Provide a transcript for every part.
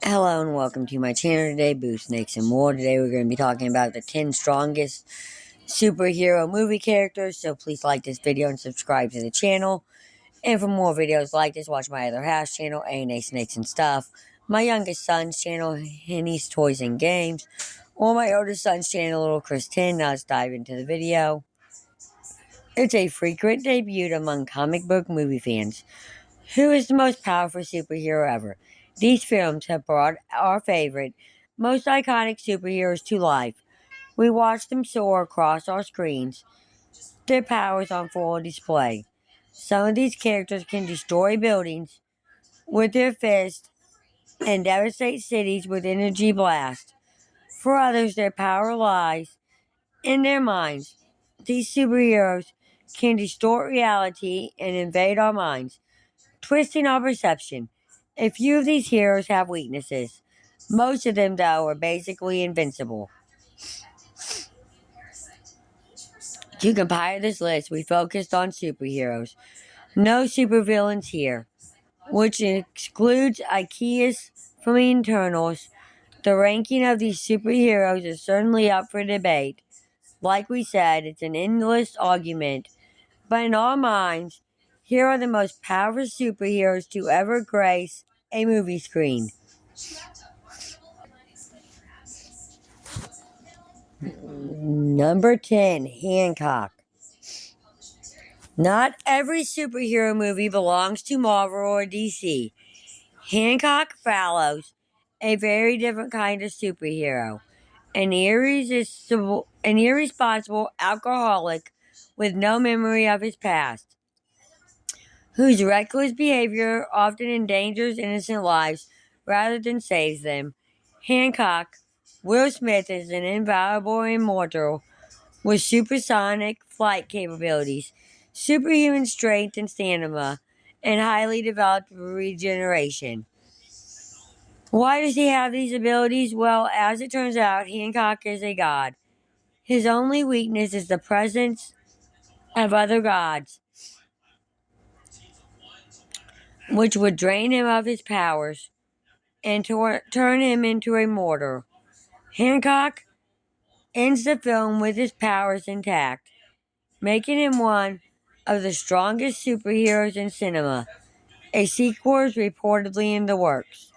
Hello and welcome to my channel today, Boo Snakes and More. Today we're going to be talking about the 10 strongest superhero movie characters, so please like this video and subscribe to the channel. And for more videos like this, watch my other house channel, A&A Snakes and Stuff, my youngest son's channel, Henny's Toys and Games, or my oldest son's channel, Little Chris 10. Now let's dive into the video. It's a frequent debut among comic book movie fans. Who is the most powerful superhero ever? These films have brought our favorite, most iconic superheroes to life. We watch them soar across our screens, their powers on full display. Some of these characters can destroy buildings with their fists and devastate cities with energy blasts. For others, their power lies in their minds. These superheroes can distort reality and invade our minds, twisting our perception. A few of these heroes have weaknesses. Most of them, though, are basically invincible. To compile this list, we focused on superheroes. No supervillains here, which excludes Ikeus from the Eternals. The ranking of these superheroes is certainly up for debate. Like we said, it's an endless argument. But in our minds, here are the most powerful superheroes to ever grace a movie screen. Number 10, Hancock. Not every superhero movie belongs to Marvel or DC. Hancock follows a very different kind of superhero. An irresponsible alcoholic with no memory of his past, whose reckless behavior often endangers innocent lives rather than saves them. Hancock, Will Smith, is an invaluable immortal with supersonic flight capabilities, superhuman strength and stamina, and highly developed regeneration. Why does he have these abilities? Well, as it turns out, Hancock is a god. His only weakness is the presence of other gods, which would drain him of his powers and turn him into a mortal. Hancock ends the film with his powers intact, making him one of the strongest superheroes in cinema. A sequel is reportedly in the works.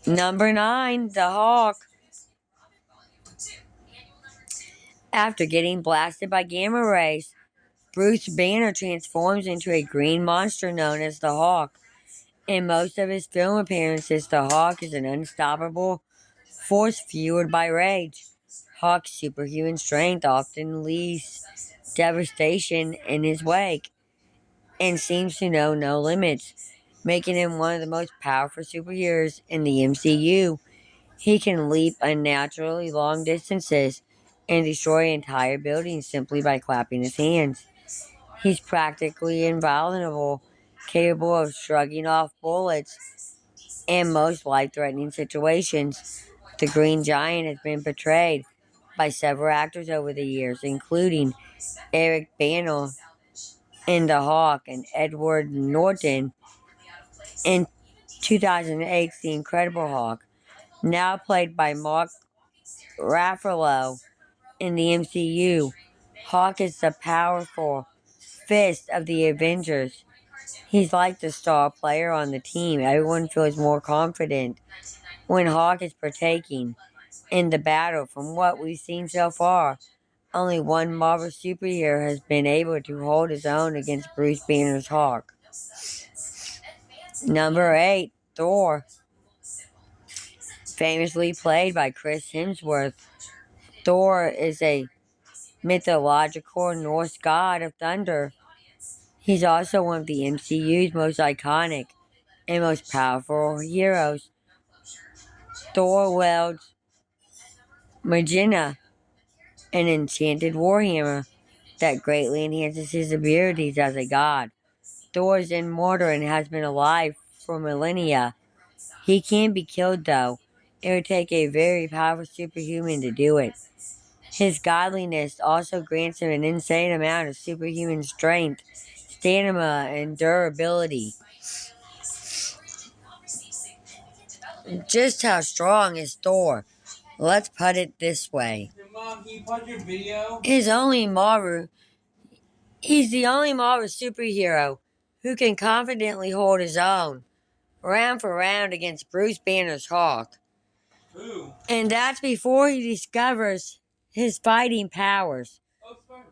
Number 9, the Hulk. After getting blasted by gamma rays, Bruce Banner transforms into a green monster known as the Hulk. In most of his film appearances, the Hulk is an unstoppable force fueled by rage. Hulk's superhuman strength often leaves devastation in his wake and seems to know no limits, making him one of the most powerful superheroes in the MCU. He can leap unnaturally long distances and destroy entire buildings simply by clapping his hands. He's practically invulnerable, capable of shrugging off bullets in most life-threatening situations. The Green Giant has been portrayed by several actors over the years, including Eric Bana in The Hawk and Edward Norton in 2008's The Incredible Hulk, now played by Mark Ruffalo in the MCU. Hawk is the powerful fist of the Avengers. He's like the star player on the team. Everyone feels more confident when Hawk is partaking in the battle. From what we've seen so far, only one Marvel superhero has been able to hold his own against Bruce Banner's Hawk. Number 8, Thor. Famously played by Chris Hemsworth, Thor is a mythological Norse god of thunder. He's also one of the MCU's most iconic and most powerful heroes. Thor wields Mjolnir, an enchanted warhammer that greatly enhances his abilities as a god. Thor is immortal and has been alive for millennia. He can be killed, though. It would take a very powerful superhuman to do it. His godliness also grants him an insane amount of superhuman strength, stamina, and durability. Just how strong is Thor? Let's put it this way. Mom, can you pause your video? He's the only Marvel superhero who can confidently hold his own, round for round against Bruce Banner's Hawk. Who? And that's before he discovers his fighting powers. Oh, Spider.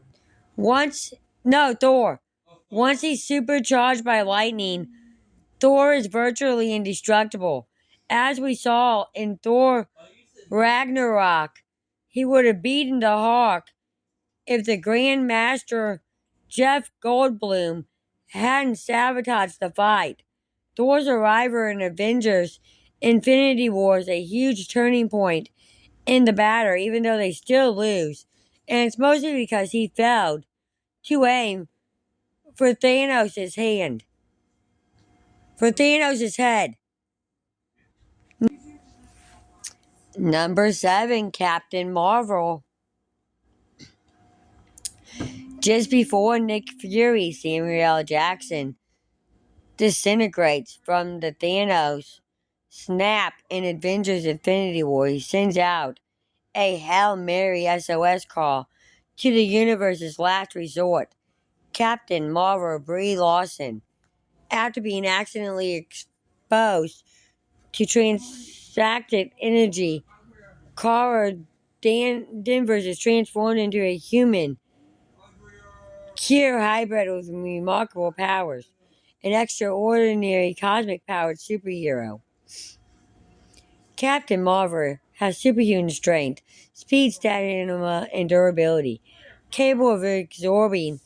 Thor. Oh, Thor. Once he's supercharged by lightning, Thor is virtually indestructible. As we saw in Thor Ragnarok, he would have beaten the Hawk if the Grand Master Jeff Goldblum hadn't sabotaged the fight. Thor's arrival in Avengers Infinity War is a huge turning point in the battle, even though they still lose. And it's mostly because he failed to aim for Thanos' head. Number 7, Captain Marvel. Just before Nick Fury, Samuel L. Jackson, disintegrates from the Thanos snap in Avengers Infinity War, he sends out a Hail Mary SOS call to the universe's last resort, Captain Marvel Brie Larson. After being accidentally exposed to transacted energy, Kara Danvers is transformed into a human pure hybrid with remarkable powers, an extraordinary cosmic powered superhero. Captain Marvel has superhuman strength, speed, stamina, and durability, capable of absorbing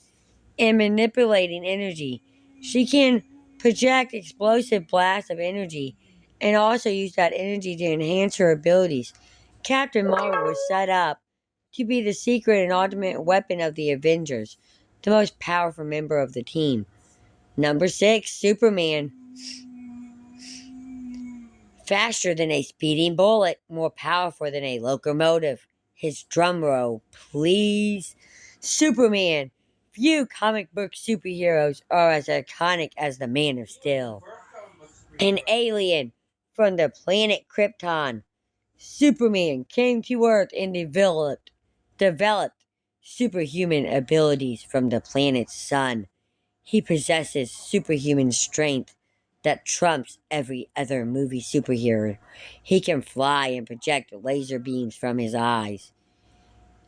and manipulating energy. She can project explosive blasts of energy and also use that energy to enhance her abilities. Captain Marvel was set up to be the secret and ultimate weapon of the Avengers, the most powerful member of the team. Number 6, Superman. Faster than a speeding bullet, more powerful than a locomotive. His drum roll, please. Superman. Few comic book superheroes are as iconic as the Man of Steel. An alien from the planet Krypton, Superman came to Earth and developed superhuman abilities from the planet's sun. He possesses superhuman strength that trumps every other movie superhero. He can fly and project laser beams from his eyes.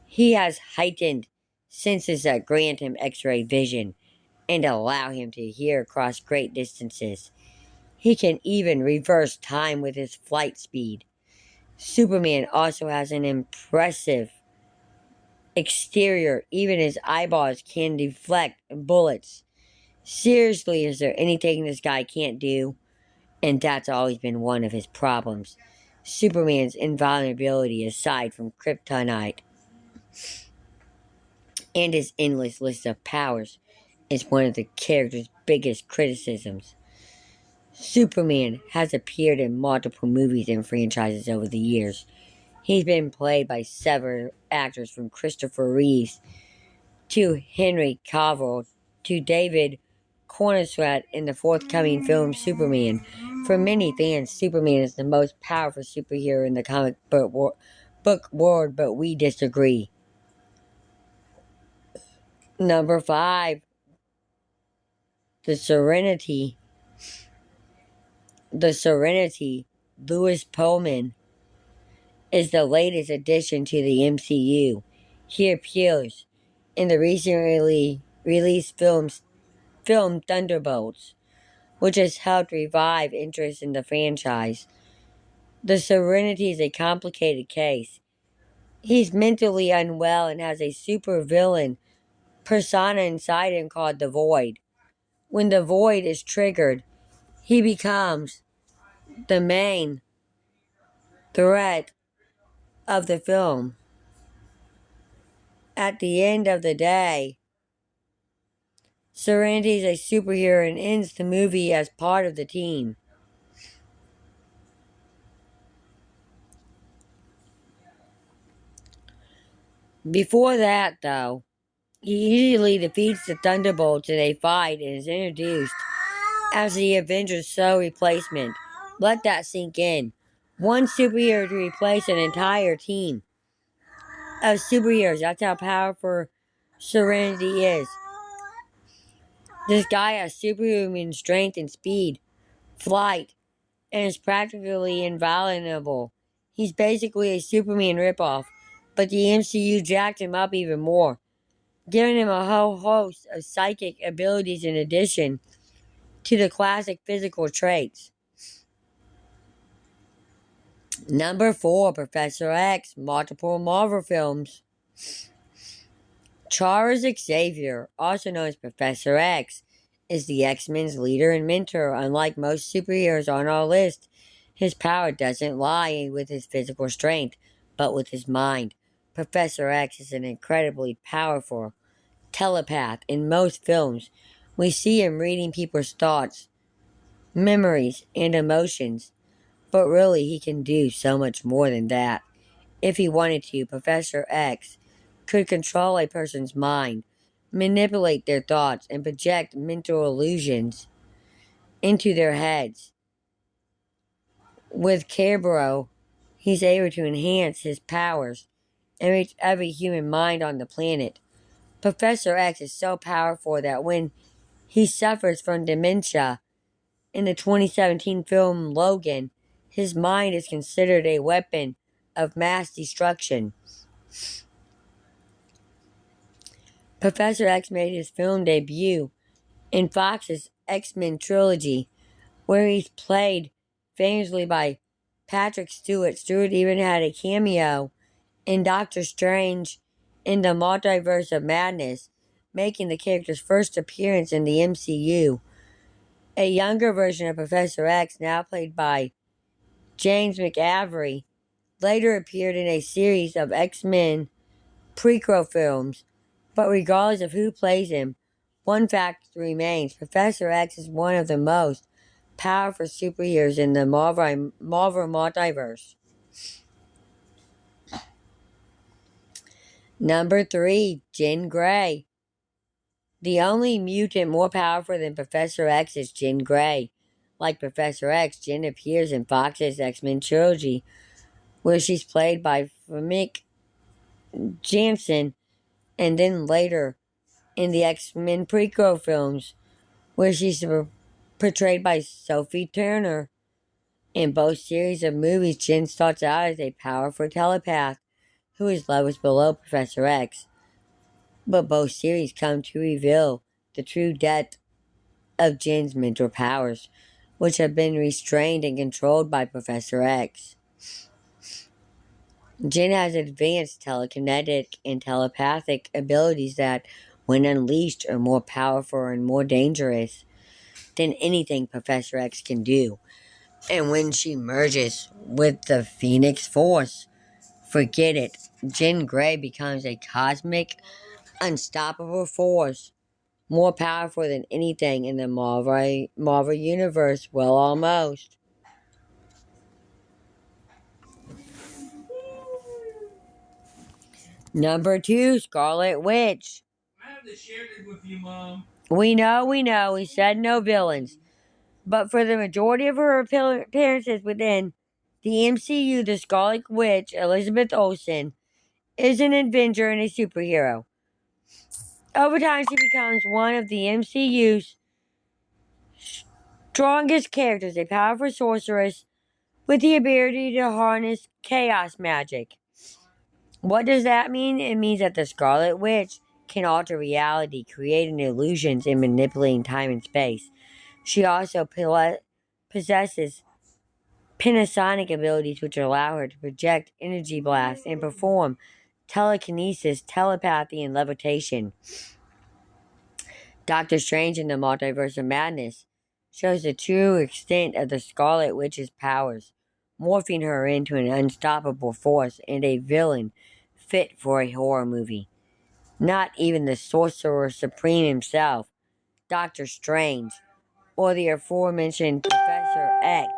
He has heightened senses that grant him X-ray vision and allow him to hear across great distances. He can even reverse time with his flight speed. Superman also has an impressive exterior. Even his eyeballs can deflect bullets. Seriously, is there anything this guy can't do? And that's always been one of his problems. Superman's invulnerability aside from kryptonite and his endless list of powers is one of the character's biggest criticisms. Superman has appeared in multiple movies and franchises over the years. He's been played by several actors from Christopher Reeves to Henry Cavill to David Corenswet in the forthcoming film Superman. For many fans, Superman is the most powerful superhero in the comic book world, but we disagree. Number 5, The Serenity. Lewis Pullman is the latest addition to the MCU. He appears in the recently released film Thunderbolts, which has helped revive interest in the franchise. The Serenity is a complicated case. He's mentally unwell and has a supervillain persona inside him called the Void. When the Void is triggered, he becomes the main threat of the film. At the end of the day, Serenity is a superhero and ends the movie as part of the team. Before that, though, he easily defeats the Thunderbolts in a fight and is introduced as the Avengers' sole replacement. Let that sink in. One superhero to replace an entire team of superheroes. That's how powerful Serenity is. This guy has superhuman strength and speed, flight, and is practically invulnerable. He's basically a Superman ripoff, but the MCU jacked him up even more, giving him a whole host of psychic abilities in addition to the classic physical traits. Number 4, Professor X, multiple Marvel films. Charles Xavier, also known as Professor X, is the X-Men's leader and mentor. Unlike most superheroes on our list, his power doesn't lie with his physical strength, but with his mind. Professor X is an incredibly powerful telepath. In most films, we see him reading people's thoughts, memories, and emotions. But really, he can do so much more than that. If he wanted to, Professor X could control a person's mind, manipulate their thoughts, and project mental illusions into their heads. With Cerebro, he's able to enhance his powers and reach every human mind on the planet. Professor X is so powerful that when he suffers from dementia in the 2017 film Logan, his mind is considered a weapon of mass destruction. Professor X made his film debut in Fox's X-Men trilogy, where he's played famously by Patrick Stewart. Stewart even had a cameo in Doctor Strange in the Multiverse of Madness, making the character's first appearance in the MCU. A younger version of Professor X, now played by James McAvoy, later appeared in a series of X-Men prequel films. But regardless of who plays him, one fact remains: Professor X is one of the most powerful superheroes in the Marvel multiverse. Number 3, Jean Grey. The only mutant more powerful than Professor X is Jean Grey. Like Professor X, Jean appears in Fox's X-Men trilogy, where she's played by Famke Janssen, and then later in the X-Men prequel films, where she's portrayed by Sophie Turner. In both series of movies, Jean starts out as a powerful telepath who is levels below Professor X. But both series come to reveal the true depth of Jean's mental powers, which have been restrained and controlled by Professor X. Jean has advanced telekinetic and telepathic abilities that, when unleashed, are more powerful and more dangerous than anything Professor X can do. And when she merges with the Phoenix Force, forget it. Jean Grey becomes a cosmic, unstoppable force, more powerful than anything in the Marvel Universe. Well, almost. Number 2, Scarlet Witch. I have to share this with you, Mom. We know. We said no villains. But for the majority of her appearances within the MCU, the Scarlet Witch, Elizabeth Olsen, is an Avenger and a superhero. Over time, she becomes one of the MCU's strongest characters, a powerful sorceress with the ability to harness chaos magic. What does that mean? It means that the Scarlet Witch can alter reality, creating illusions and manipulating time and space. She also possesses Panasonic abilities, which allow her to project energy blasts and perform telekinesis, telepathy, and levitation. Doctor Strange in the Multiverse of Madness shows the true extent of the Scarlet Witch's powers, morphing her into an unstoppable force and a villain fit for a horror movie. Not even the Sorcerer Supreme himself, Doctor Strange, or the aforementioned Professor X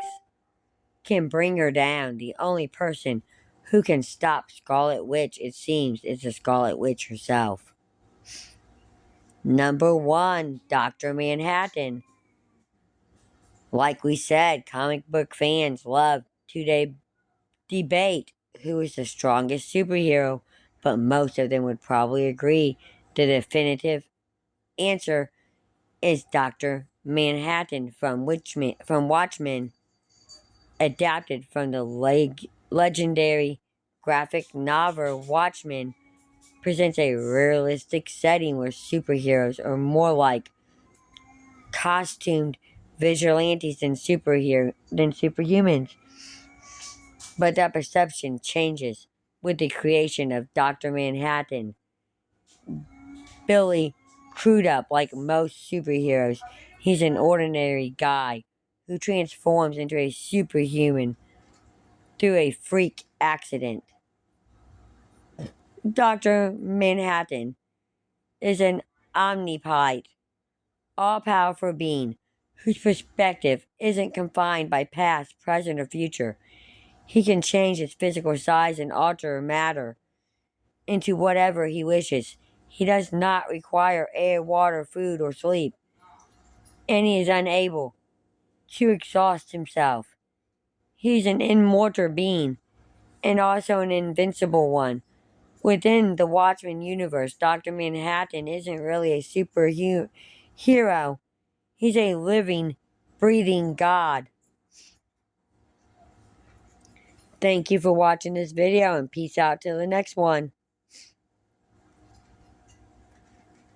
can bring her down. The only person who can stop Scarlet Witch, it seems, is the Scarlet Witch herself. Number 1, Dr. Manhattan. Like we said, comic book fans love debate who is the strongest superhero, but most of them would probably agree the definitive answer is Dr. Manhattan from Watchmen, adapted from the legendary graphic novel Watchmen, presents a realistic setting where superheroes are more like costumed vigilantes than superhumans. But that perception changes with the creation of Dr. Manhattan. Billy Crudup, like most superheroes, he's an ordinary guy who transforms into a superhuman through a freak accident. Dr. Manhattan is an omnipode, all powerful being whose perspective isn't confined by past, present, or future. He can change its physical size and alter matter into whatever he wishes. He does not require air, water, food, or sleep, and he is unable to exhaust himself. He's an immortal being and also an invincible one. Within the Watchmen universe, Dr. Manhattan isn't really a superhero. He's a living, breathing god. Thank you for watching this video and peace out till the next one.